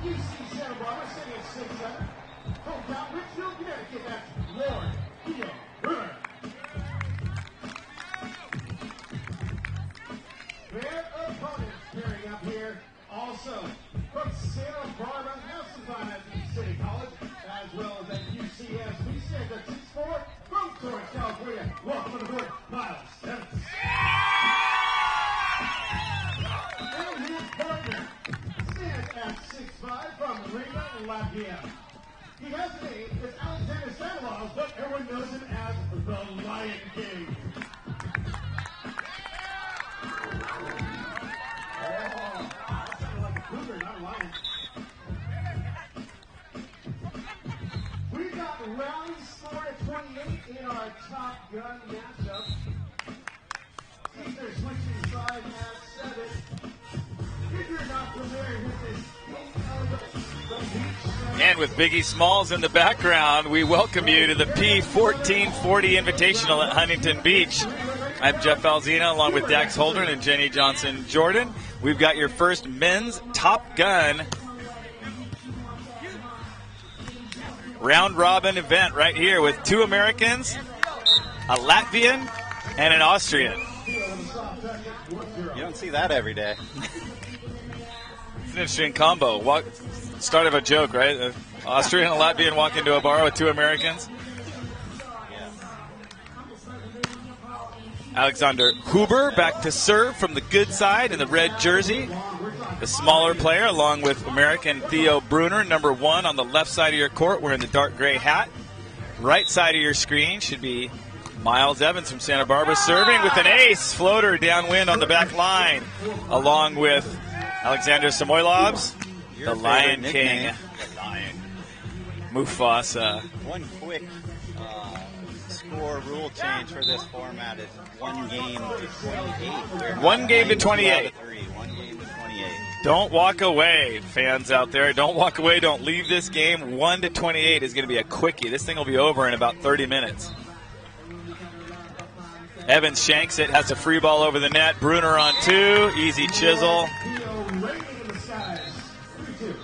UC Santa Barbara, sitting at 6'7". Hometown Richfield, Connecticut, that's Lord Theo Brunner. Their opponents pairing up here also from Santa Barbara, have some time at City College, as well as at UCS. We stand at 6'4", from Torrance, California. Welcome to the board, Miles Evans. And his partner stands at 6'5", from Riga, Latvia. He has a name, it's Alexander Samoilovs, but everyone knows him as the Lion King. Oh, that sounded like a cougar, not a lion. We've got rounds 4 to 28 in our Top Gun matchup. These are switching sides at 7. If you're not familiar with this, and with Biggie Smalls in the background, we welcome you to the p1440 Invitational at Huntington Beach. I'm Jeff Alzina along with Dax Holdren and Jenny Johnson-Jordan. We've got your first men's Top Gun round robin event right here with 2 Americans, a Latvian, and an Austrian. You don't see that every day. It's an interesting combo. Start of a joke, right? An Austrian and a Latvian walk into a bar with 2 Americans. Alexander Huber back to serve from the good side in the red jersey. The smaller player, along with American Theo Brunner, number 1 on the left side of your court, wearing the dark gray hat. Right side of your screen should be Miles Evans from Santa Barbara, serving with an ace floater downwind on the back line, along with Alexander Samoilovs, the Lion King, the Lion. Mufasa. One quick score rule change for this format is 1 game to 28. 1 game to 28. 1 game to 28. Don't walk away, fans out there. Don't walk away. Don't leave this game. 1 to 28 is going to be a quickie. This thing will be over in about 30 minutes. Evans shanks it, has a free ball over the net. Brunner on 2, easy chisel.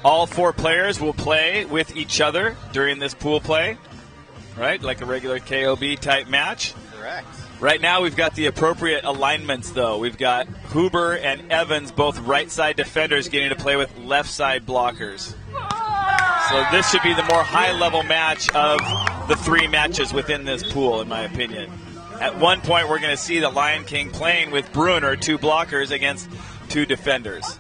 All 4 players will play with each other during this pool play, right? Like a regular KOB type match. Correct. Right now we've got the appropriate alignments, though. We've got Huber and Evans, both right side defenders, getting to play with left side blockers. So this should be the more high-level match of the 3 matches within this pool, in my opinion. At one point, we're going to see the Lion King playing with Brunner, 2 blockers against 2 defenders.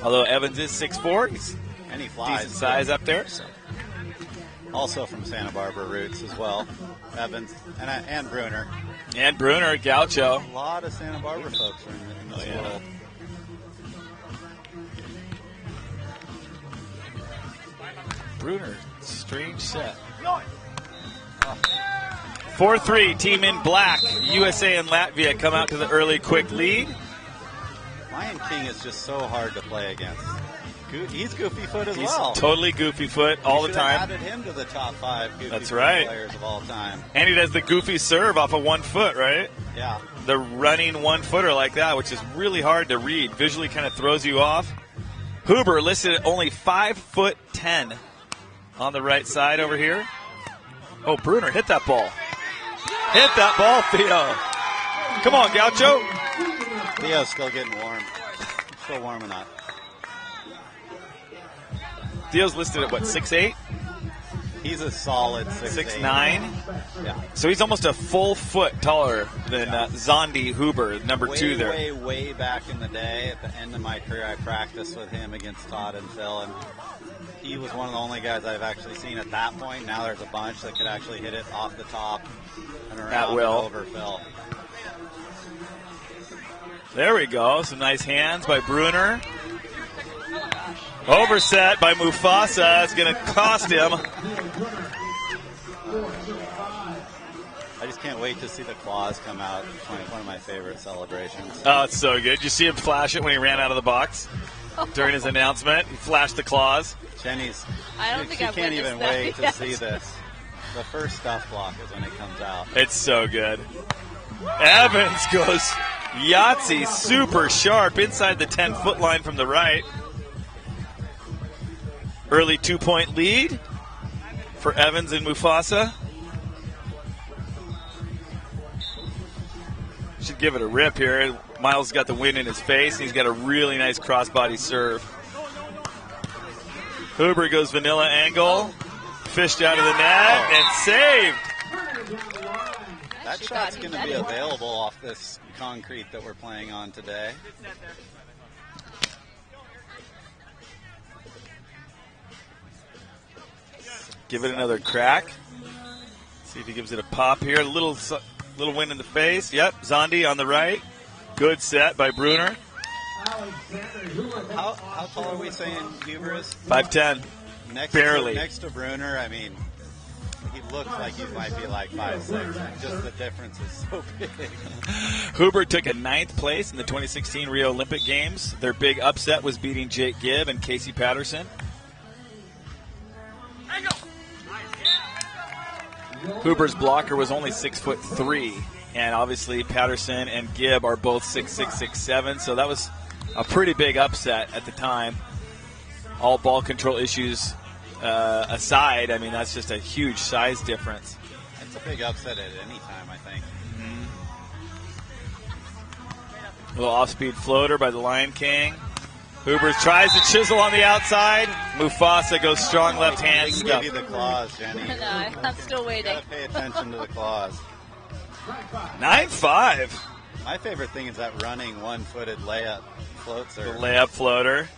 Although Evans is 6'4", he's and he flies. Decent size up there. So. Also from Santa Barbara roots as well, Evans and Brunner. And Brunner, Gaucho. A lot of Santa Barbara folks are in this world. Brunner, strange set. 4-3, team in black. USA and Latvia come out to the early quick lead. Lion King is just so hard to play against. He's goofy foot as He's well. Totally goofy foot all the time. Added him to the top 5 goofy That's foot right. players of all time. And he does the goofy serve off of 1 foot, right? Yeah. The running 1-footer like that, which is really hard to read. Visually kind of throws you off. Huber listed at only 5'10" on the right side over here. Oh, Brunner hit that ball. Hit that ball, Theo. Come on, Gaucho. Theo's still getting warm. Still warming up. Theo's listed at what, 6'8"? He's a solid 6'9". Yeah. So he's almost a full foot taller than Zondi Huber, number 2 there. Way back in the day, at the end of my career, I practiced with him against Todd and Phil, and he was one of the only guys I've actually seen at that point. Now there's a bunch that could actually hit it off the top and around and over Phil. There we go. Some nice hands by Brunner. Overset by Mufasa. It's going to cost him. I just can't wait to see the claws come out. It's one of my favorite celebrations. Oh, it's so good. Did you see him flash it when he ran out of the box during his announcement? He flashed the claws. Jenny's, she can't even wait to see this. The first stuff block is when it comes out. It's so good. Evans goes Yahtzee, super sharp inside the 10-foot line from the right. Early 2-point lead for Evans and Mufasa. Should give it a rip here. Miles got the wind in his face. He's got a really nice crossbody serve. Huber goes vanilla angle. Fished out of the net and saved. That shot's going to be available off this concrete that we're playing on today. Give it another crack. See if he gives it a pop here. A little wind in the face. Yep, Zondi on the right. Good set by Brunner. How tall are we saying Huber is? 5'10". Barely. Next to Brunner, I mean, he looks like he might be like 5'6". Just the difference is so big. Huber took a 9th place in the 2016 Rio Olympic Games. Their big upset was beating Jake Gibb and Casey Patterson. Huber's blocker was only 6'3", and obviously Patterson and Gibb are both 6'6", 6'7", so that was a pretty big upset at the time. All ball control issues aside, I mean, that's just a huge size difference. It's a big upset at any time, I think. A little off-speed floater by the Lion King. Huber tries to chisel on the outside. Mufasa goes strong left hand. Give you the claws, Jenny. No, I'm still waiting. You gotta pay attention to the claws. 9-5. My favorite thing is that running one-footed layup float serve. The layup floater.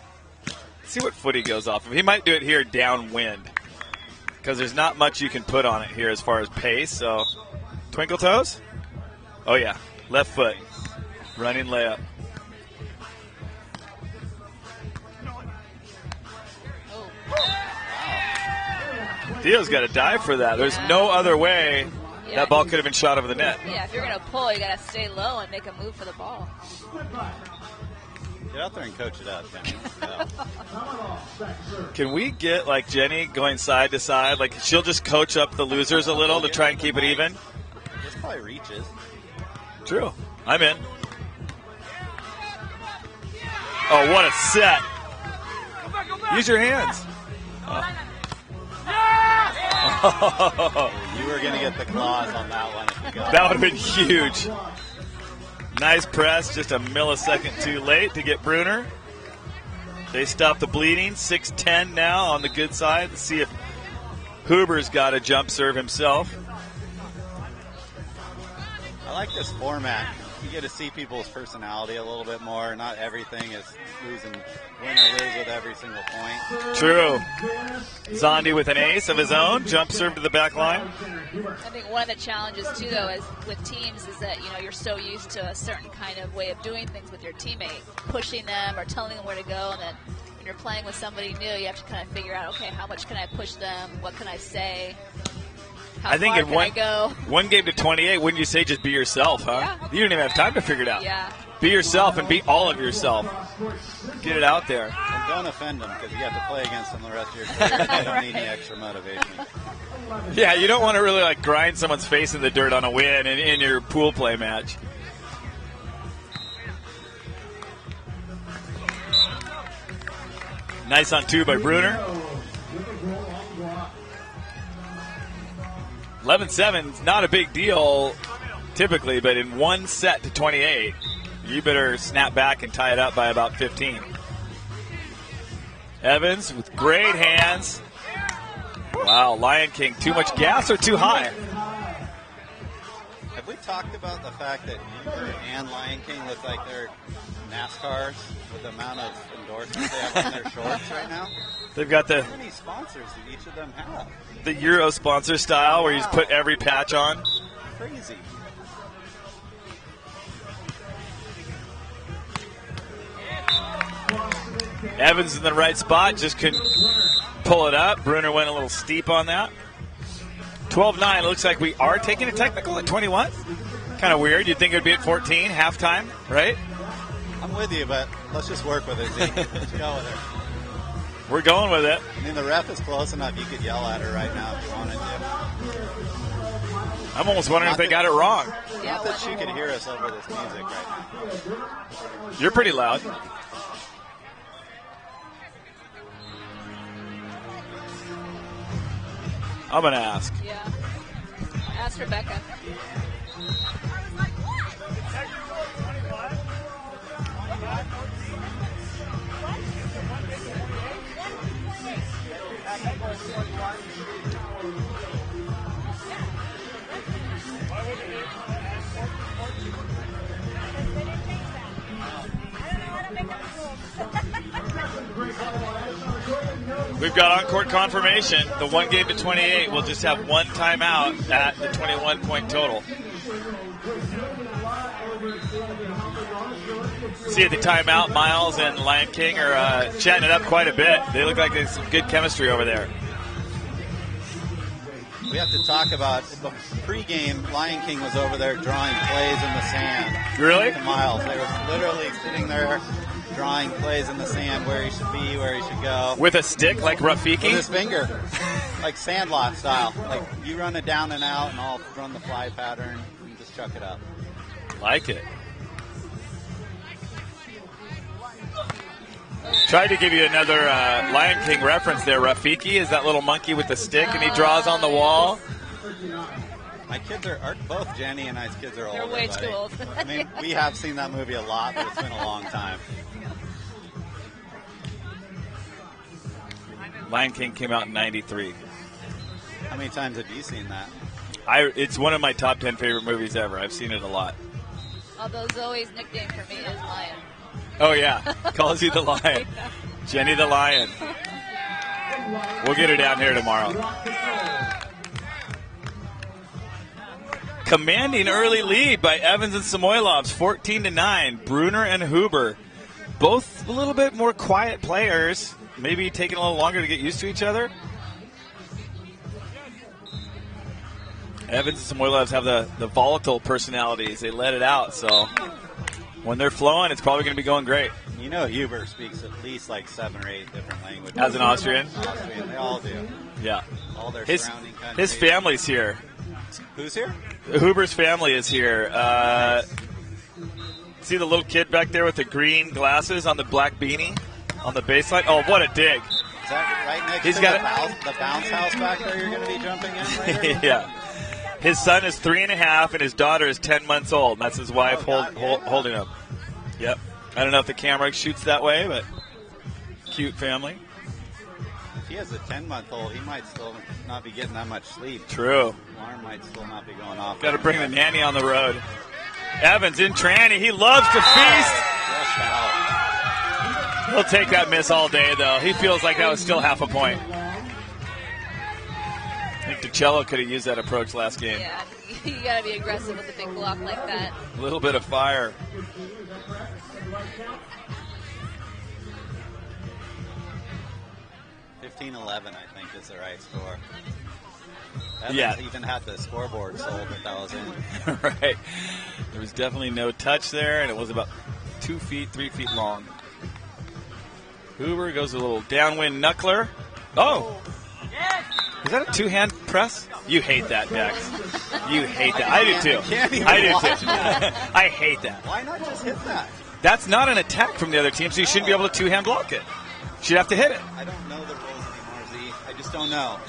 Let's see what foot he goes off of. He might do it here downwind because there's not much you can put on it here as far as pace. So, twinkle toes? Oh, yeah. Left foot. Running layup. Theo's got to dive for that. There's no other way that ball could have been shot over the net. Yeah, if you're going to pull, you got to stay low and make a move for the ball. Get out there and coach it out, Jenny. Can we get, like, Jenny going side to side? Like, she'll just coach up the losers a little to try and keep it even? This probably reaches. True. I'm in. Oh, what a set. Use your hands. You were going to get the claws on that one if you got That would have been huge. Nice press, just a millisecond too late to get Brunner. They stop the bleeding. 6-10 now on the good side. Let's see if Huber's got a jump serve himself. I like this format. You get to see people's personality a little bit more. Not everything is win or lose with every single point. True. Zondi with an ace of his own. Jump serve to the back line. I think one of the challenges, too, though, is with teams is that, you're so used to a certain kind of way of doing things with your teammate, pushing them or telling them where to go, and then when you're playing with somebody new, you have to kind of figure out, okay, how much can I push them? What can I say? How I think far in can I go? one game to 28, wouldn't you say just be yourself, huh? Yeah. You don't even have time to figure it out. Yeah. Be yourself and be all of yourself. Get it out there. And don't offend them because you have to play against them the rest of your career. They don't need any extra motivation. Yeah, you don't want to really grind someone's face in the dirt on a win in your pool play match. Nice on two by Brunner. 11-7 is not a big deal typically, but in one set to 28, you better snap back and tie it up by about 15. Evans with great hands. Wow, Lion King, too much gas or too high? Have we talked about the fact that Uber and Lion King look like they're NASCARs with the amount of endorsements they have on their shorts right now? They've got How many sponsors do each of them have? the Euro sponsor style where you just put every patch on. Crazy. Evans in the right spot, just couldn't pull it up. Brunner went a little steep on that. 12-9, looks like we are taking a technical at 21. Kind of weird. You'd think it would be at 14, halftime, right? I'm with you, but let's just work with it, Zeke. Let's go with it. We're going with it. I mean, the ref is close enough. You could yell at her right now if you wanted to. I'm almost wondering if they got it wrong. Not that she could hear us over this music right now. You're pretty loud. I'm going to ask. Yeah. Ask Rebecca. We've got on-court confirmation. The 1 game to 28 will just have one timeout at the 21-point total. See at the timeout, Miles and Lion King are chatting it up quite a bit. They look like there's some good chemistry over there. We have to talk about the pregame. Lion King was over there drawing plays in the sand. Really? To Miles. They were literally sitting there drawing plays in the sand, where he should be, where he should go. With a stick like Rafiki? With his finger. Like Sandlot style. Like you run it down and out, and I'll run the fly pattern and just chuck it up. Like it. Tried to give you another Lion King reference there. Rafiki is that little monkey with the stick, and he draws on the wall. My kids are both Jenny and I's kids are older. They're way too old. I mean, we have seen that movie a lot, but it's been a long time. Lion King came out in '93. How many times have you seen that? It's one of my top 10 favorite movies ever. I've seen it a lot. Although Zoe's nickname for me is Lion. Oh, yeah. Calls you the Lion. Jenny the Lion. We'll get her down here tomorrow. Commanding early lead by Evans and Samoilovs, 14-9. Brunner and Huber, both a little bit more quiet players. Maybe taking a little longer to get used to each other. Evans and Samoilovs have the volatile personalities. They let it out, so when they're flowing, it's probably going to be going great. You know Huber speaks at least like 7 or 8 different languages. As an Austrian? Austrian, they all do. Yeah. All their His surrounding countries. family's here. Who's here? Huber's family is here. See the little kid back there with the green glasses on the black beanie on the baseline? Oh, what a dig. Is that right next He's to got the bounce house back there you're going to be jumping in later? Yeah. His son is 3.5 and his daughter is 10 months old. And that's his wife holding him. Yep. I don't know if the camera shoots that way, but cute family. If he has a 10-month-old, he might still not be getting that much sleep. True. Alarm might still not be going off. Got to bring the nanny on the road. Evans in tranny. He loves to feast. Just out. He'll take that miss all day, though. He feels like that was still half a point. I think DiCello could have used that approach last game. Yeah, you got to be aggressive with a big block like that. A little bit of fire. $15-11, I think, is the right score. Evans Yeah. even had the scoreboard sold that was in. Right. There was definitely no touch there, and it was about 2 feet, 3 feet long. Huber goes a little downwind knuckler. Oh! Is that a two-hand press? You hate that, Dex. You hate that. I do too. I do too. I hate that. Why not just hit that? That's not an attack from the other team, so you shouldn't be able to two-hand block it. You should have to hit it. I don't know the rules anymore, Z. I just don't know.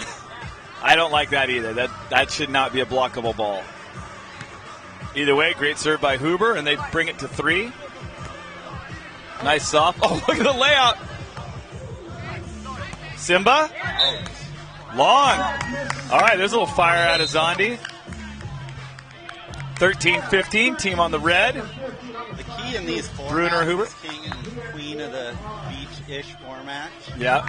I don't like that either. That should not be a blockable ball. Either way, great serve by Huber, and they bring it to 3. Nice soft. Oh, look at the layout. Simba? Long. All right, there's a little fire out of Zondi. 13-15, team on the red. The key in these formats, Brunner, Huber. is king and queen of the beach-ish format. Yeah.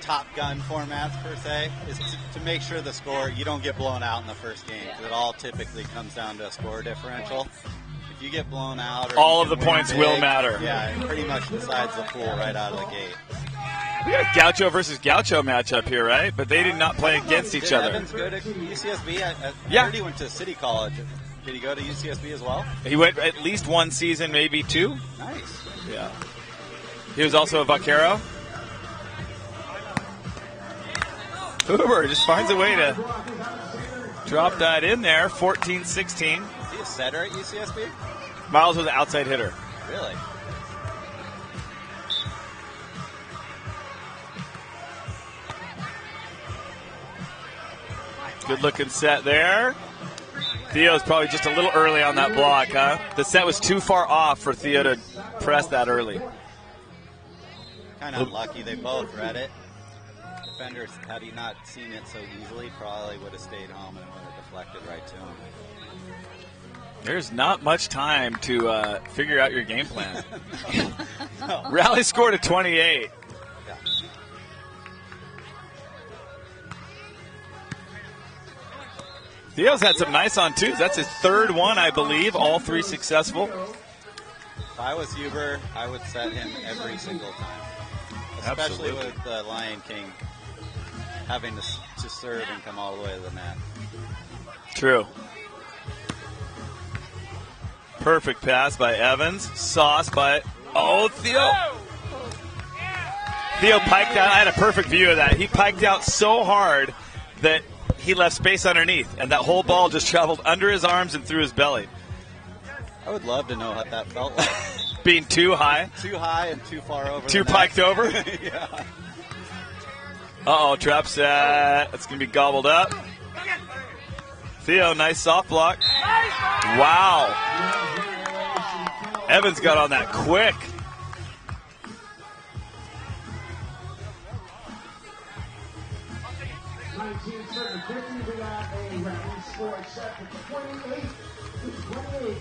Top Gun formats, per se, is to make sure the score, you don't get blown out in the first game. Because it all typically comes down to a score differential. If you get blown out, or all of the win points big, will matter. Yeah, it pretty much decides the pool right out of the gate. We got a Gaucho versus Gaucho matchup here, right? But they did not play against each other. Evans go to UCSB? I Yeah. heard he went to City College. Did he go to UCSB as well? He went at least one season, maybe 2. Nice. Yeah. He was also a vaquero. Huber just finds a way to drop that in there. 14-16. Is he a setter at UCSB? Miles was an outside hitter. Really? Good looking set there. Theo's probably just a little early on that block, huh? The set was too far off for Theo to press that early. Kind of unlucky. They both read it. Defenders, had he not seen it so easily, probably would have stayed home and would have deflected right to him. There's not much time to figure out your game plan. No. Rally scored at 28. Yeah. Theo's had some nice on twos. That's his third one, I believe. All three successful. If I was Huber, I would set him every single time. Especially Absolutely. with the Lion King having to serve and come all the way to the net. True. Perfect pass by Evans. Sauce by, Theo. Theo piked out. I had a perfect view of that. He piked out so hard that he left space underneath, and that whole ball just traveled under his arms and through his belly. I would love to know what that felt like. Being too high. Too high and too far over. Too the piked net. over. Yeah. Uh-oh, trap set. That's going to be gobbled up. Theo, nice soft block. Wow. Evans got on that quick. We got a round score set for 28-28.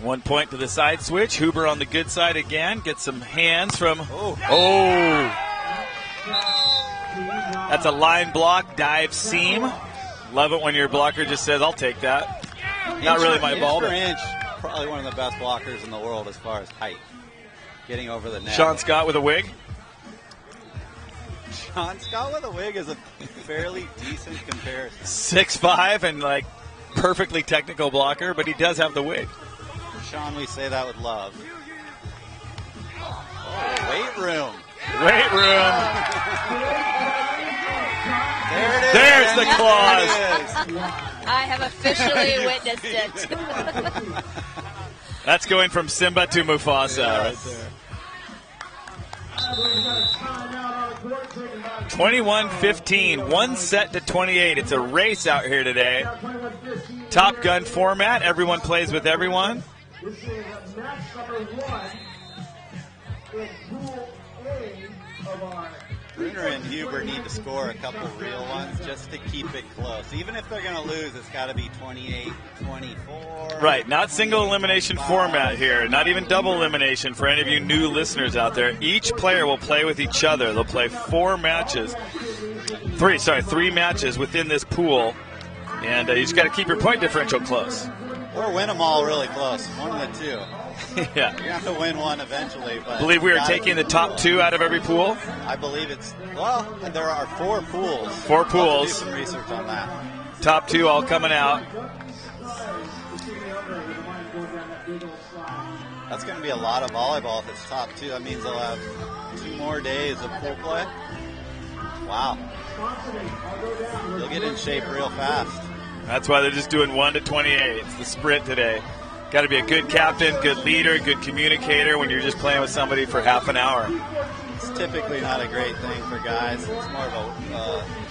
1 point to the side switch. Huber on the good side again. Gets some hands from. Oh. That's a line block, dive seam. Love it when your blocker just says, I'll take that. Not really my ball. Inch for But inch, probably one of the best blockers in the world as far as height. Getting over the net. Sean Scott with a wig. Sean Scott with a wig is a fairly decent comparison. 6'5" and like perfectly technical blocker, but he does have the wig. Sean, we say that with love. Oh, weight room. Weight room. There it is. There's the There clause. it is. I have officially witnessed it. That's going from Simba to Mufasa right there. 21-15, one set to 28. It's a race out here today. Top Gun format. Everyone plays with everyone. This is match number 1 in Pool A of our. Brunner and Huber need to score a couple real ones just to keep it close. Even if they're going to lose, it's got to be 28-24. Right, not single elimination format here, not even double elimination for any of you new listeners out there. Each player will play with each other. They'll play three matches within this pool, and you just got to keep your point differential close. Or win them all really close, one of the two. Yeah. You have to win one eventually. But I believe we are taking the top 2 out of every pool. I believe there are 4 pools. 4 pools. I'll do some research on that. Top 2 all coming out. That's going to be a lot of volleyball if it's top 2. That means they'll have 2 more days of pool play. Wow. They'll get in shape real fast. That's why they're just doing 1 to 28. It's the sprint today. Got to be a good captain, good leader, good communicator when you're just playing with somebody for half an hour. It's typically not a great thing for guys. It's more of a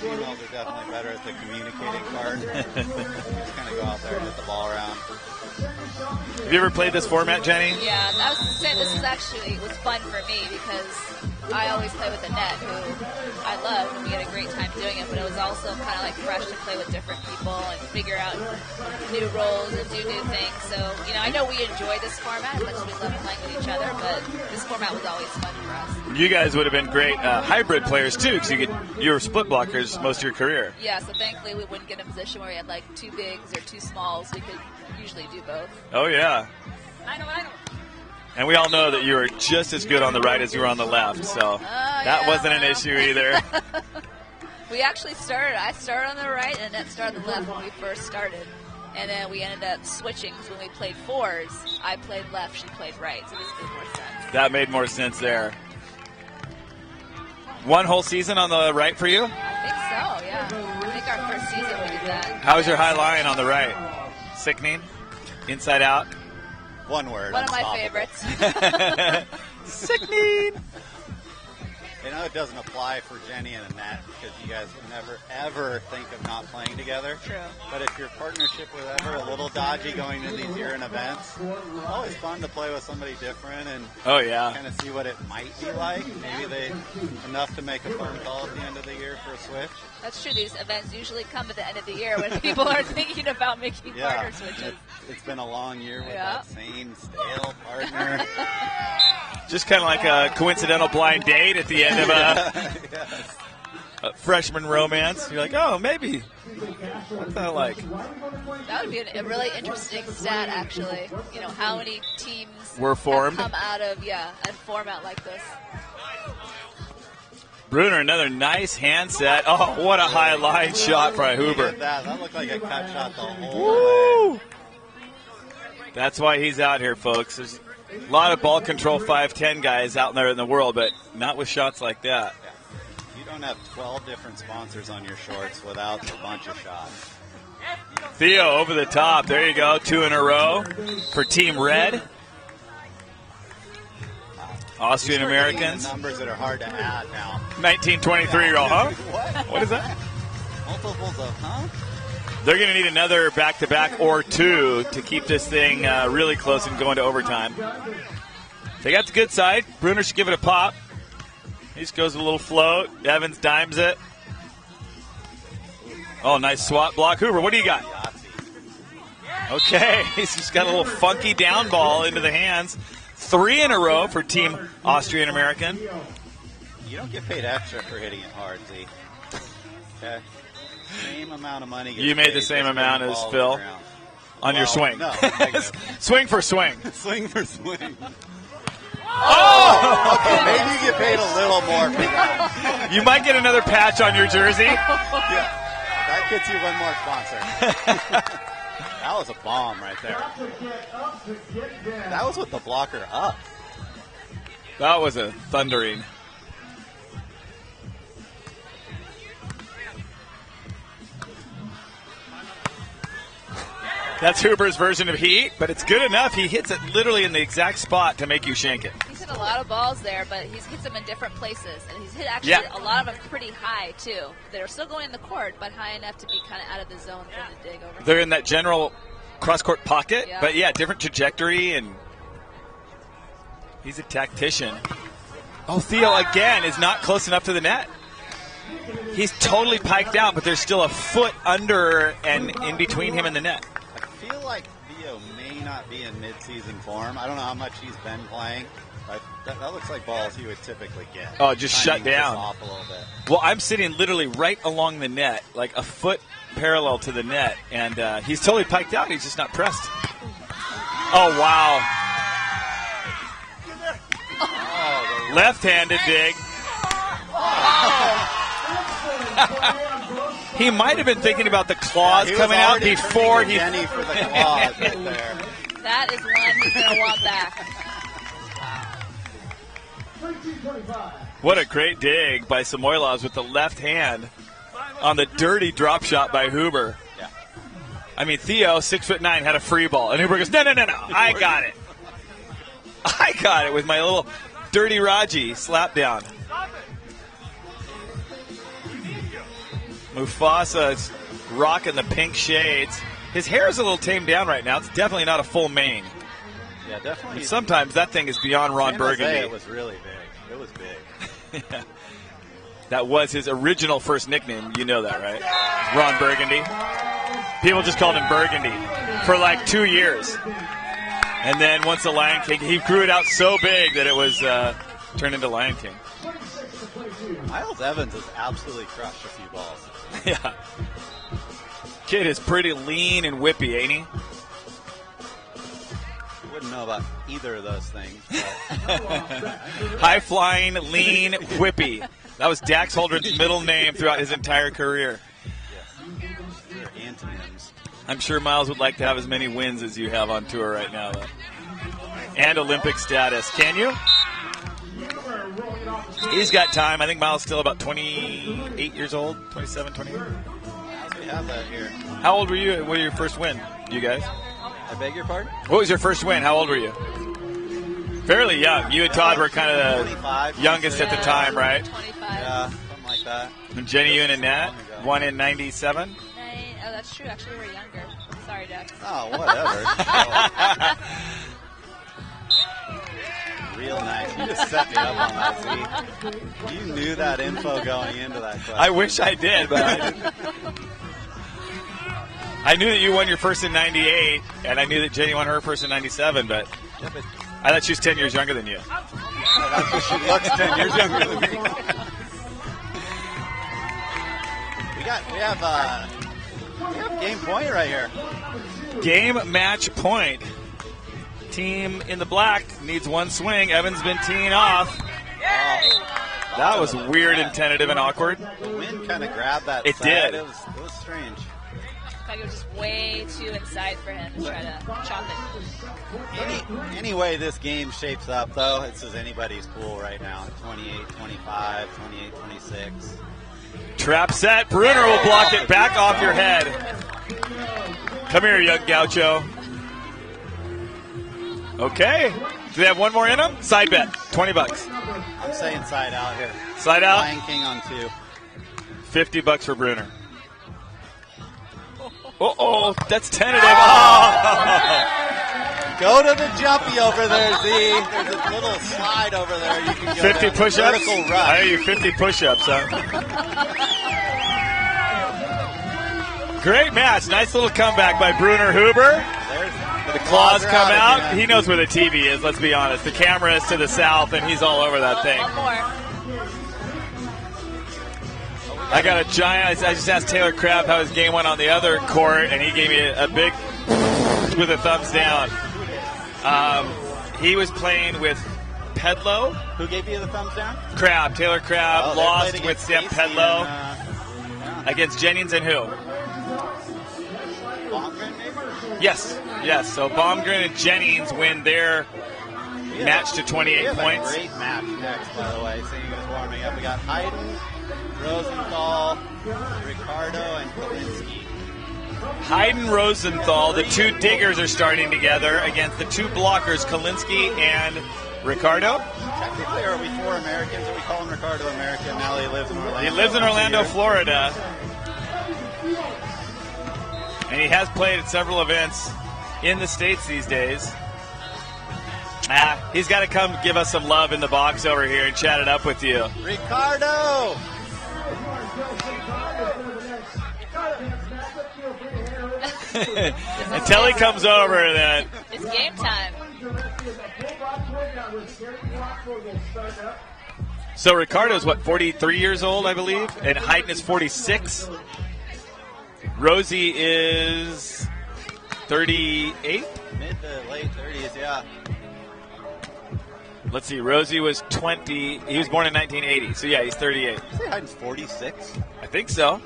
females are definitely better at the communicating part. Just kind of go out there and hit the ball around. Have you ever played this format, Jenny? Yeah, I was going to say this was fun for me because I always play with Annette, who I love, and we had a great time doing it, but it was also kind of like fresh to play with different people and figure out new roles and do new things. So, I know we enjoy this format as much as we love playing with each other, but this format was always fun for us. You guys would have been great hybrid players, too, because you were split blockers most of your career. Yeah, so thankfully we wouldn't get in a position where we had like 2 bigs or 2 smalls. We could usually do both. Oh, yeah. I know. And we all know that you were just as good on the right as you were on the left, so that wasn't an issue either. We actually I started on the right, and Annette started on the left when we first started. And then we ended up switching, because when we played 4s, I played left, she played right, so this made more sense. That made more sense there. 1 whole season on the right for you? I think so, yeah. I think our first season we did that. How was your high line on the right? Sickening? Inside out? One word. One of my unstoppable. favorites. Sickening! I know it doesn't apply for Jenny and Annette because you guys would never, ever think of not playing together. True. But if your partnership was ever a little dodgy going into these year-end events, it's always fun to play with somebody different and kind of see what it might be like. Maybe they enough to make a phone call at the end of the year for a switch. That's true. These events usually come at the end of the year when people are thinking about making partner switches. It's been a long year with that same stale partner. Just kind of like a coincidental blind date at the end of a freshman romance. You're like, oh, maybe. What's that like? That would be a really interesting stat, actually. You know, how many teams were formed, have come out of a format like this. Brunner, another nice hand set. Oh, what a high line shot by Huber. That looked like a cut shot the whole way. That's why he's out here, folks. There's a lot of ball control 5'10" guys out there in the world, but not with shots like that. Yeah. You don't have 12 different sponsors on your shorts without a bunch of shots. Theo over the top. There you go. 2 in a row for Team Red. Austrian Americans. Numbers that are hard to add now. 1923-year-old, huh? What is that? Multiples of, huh? They're going to need another back-to-back or two to keep this thing really close and going to overtime. They got the good side. Brunner should give it a pop. He just goes a little float. Evans dimes it. Oh, nice swat block. Huber, what do you got? Okay, he's just got a little funky down ball into the hands. 3 in a row for Team Austrian American. You don't get paid extra for hitting it hard, Z. Okay. Same amount of money. You made the same amount as Phil on your swing. No, swing for swing. Swing for swing. Oh! Okay, maybe you get paid a little more for that. You might get another patch on your jersey. Yeah, that gets you one more sponsor. That was a bomb right there. That was with the blocker up. That was a thundering. That's Huber's version of heat, but it's good enough. He hits it literally in the exact spot to make you shank it. He's hit a lot of balls there, but he's hit them in different places. And he's hit actually a lot of them pretty high, too. They're still going in the court, but high enough to be kind of out of the zone for the dig over. They're in that general cross-court pocket, but different trajectory, and he's a tactician. Oh, Theo again is not close enough to the net. He's totally piked out, but there's still a foot under and in between him and the net. I feel like Theo may not be in mid-season form. I don't know how much he's been playing, but that looks like balls he would typically get. Oh, just shut down. Off a little bit. Well, I'm sitting literally right along the net, like a foot parallel to the net, and he's totally piked out. He's just not pressed. Oh, wow. Oh, left-handed dig. He might have been thinking about the claws coming out before he. Jenny for the claws right there. That is one he's going to want back. What a great dig by Samoilovs with the left hand on the dirty drop shot by Huber. Yeah. I mean, Theo, 6'9", had a free ball, and Huber goes, no, I got it. I got it with my little dirty Raji slap down. Mufasa's rocking the pink shades. His hair is a little tamed down right now. It's definitely not a full mane. Yeah, definitely. And sometimes that thing is beyond Ron Burgundy. It was really big. It was big. Yeah. That was his original first nickname. You know that, right? Ron Burgundy. People just called him Burgundy for like 2 years. And then once the Lion King, he grew it out so big that it was turned into Lion King. Miles Evans has absolutely crushed a few balls. Yeah. Kid is pretty lean and whippy, ain't he? Wouldn't know about either of those things. High flying, lean, whippy. That was Dax Holdren's middle name throughout his entire career. Yeah. They're antonyms. I'm sure Miles would like to have as many wins as you have on tour right now, though. And Olympic status. Can you? He's got time. I think Miles is still about 28 years old, 27, 28. We have that here. How old were you? What was your first win, you guys? I beg your pardon? What was your first win? How old were you? Fairly young. You and Todd were kind of 25, the youngest at the time, right? 25. Yeah, something like that. And Jenny, you and Annette, one in 97. Oh, that's true. Actually, we're younger. Sorry, Jeff. Oh, whatever. Real nice. You just set me up on that, Z. You knew that info going into that question. I wish I did, but I didn't. I knew that you won your first in 98, and I knew that Jenny won her first in 97, but I thought she was 10 years younger than you. That's what she looks 10 years younger than me. We have game point right here. Game match point. Team in the black needs one swing. Evan's been teeing off. That was weird and tentative and awkward. The wind kind of grabbed that It side. did. It was strange. Like it was just way too inside for him to try to chop it. Any way this game shapes up, though, this is anybody's pool right now. 28-25, 28-26. Trap set. Brunner will block it back off your head. Come here, young gaucho. Okay. Do they have one more in them? Side bet. $20. I'm saying side out here. Side out. Lion King on 2. $50 for Brunner. Uh-oh, that's tentative. Oh. Go to the jumpy over there, Z. There's a little slide over there. You can go 50 down. push-ups? Vertical rush. I owe you 50 push-ups, huh? Great match. Nice little comeback by Brunner Huber. The claws come out. Again. He knows where the TV is, let's be honest. The camera is to the south, and he's all over that thing. One more. I got a giant. I just asked Taylor Crabb how his game went on the other court, and he gave me a big with a thumbs down. He was playing with Pedlow. Who gave you the thumbs down? Crabb. Taylor Crabb Oh, they lost played with against Sam Casey Pedlow and, against Jennings and who? Baumgren, maybe? Yes. So Baumgren and Jennings win their match to 28 we have points. A great match next, by the way. Seeing who's warming up, we got Hayden, Rosenthal, Ricardo, and Kalinski. Hayden Rosenthal, the two diggers are starting together against the two blockers, Kalinski and Ricardo. Technically, are we 4 Americans? Or we call him Ricardo American? Now he lives in Orlando. He lives in Orlando, Florida. And he has played at several events in the States these days. He's got to come give us some love in the box over here and chat it up with you. Ricardo! Until he comes over, then. It's game time. So Ricardo's, 43 years old, I believe? And Hayden is 46. Rosie is 38? Mid to late 30s, yeah. Let's see, Rosie was 20. He was born in 1980, so yeah, he's 38. Did you say Hayden's 46? I think so.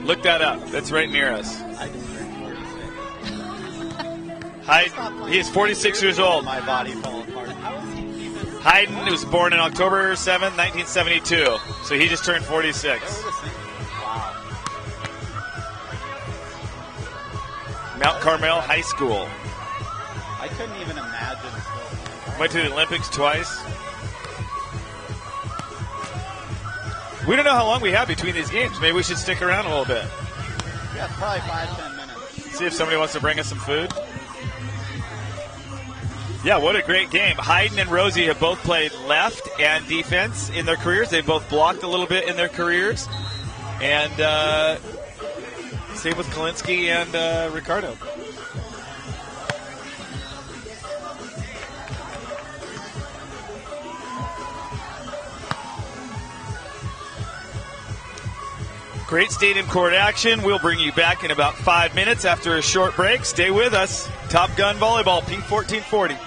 Look that up. That's right near us. I just turned 46. Hayden, he is 46 years old. My body fell apart. How is he even? Hayden was born on October 7th, 1972, so he just turned 46. Wow. Mount Carmel High School. I couldn't even imagine. Went to the Olympics twice. We don't know how long we have between these games. Maybe we should stick around a little bit. Yeah, probably 5-10 minutes. See if somebody wants to bring us some food. Yeah, what a great game. Hayden and Rosie have both played left and defense in their careers. They both blocked a little bit in their careers. And same with Kalinski and Ricardo. Great stadium court action. We'll bring you back in about 5 minutes after a short break. Stay with us. Top Gun Volleyball, p1440.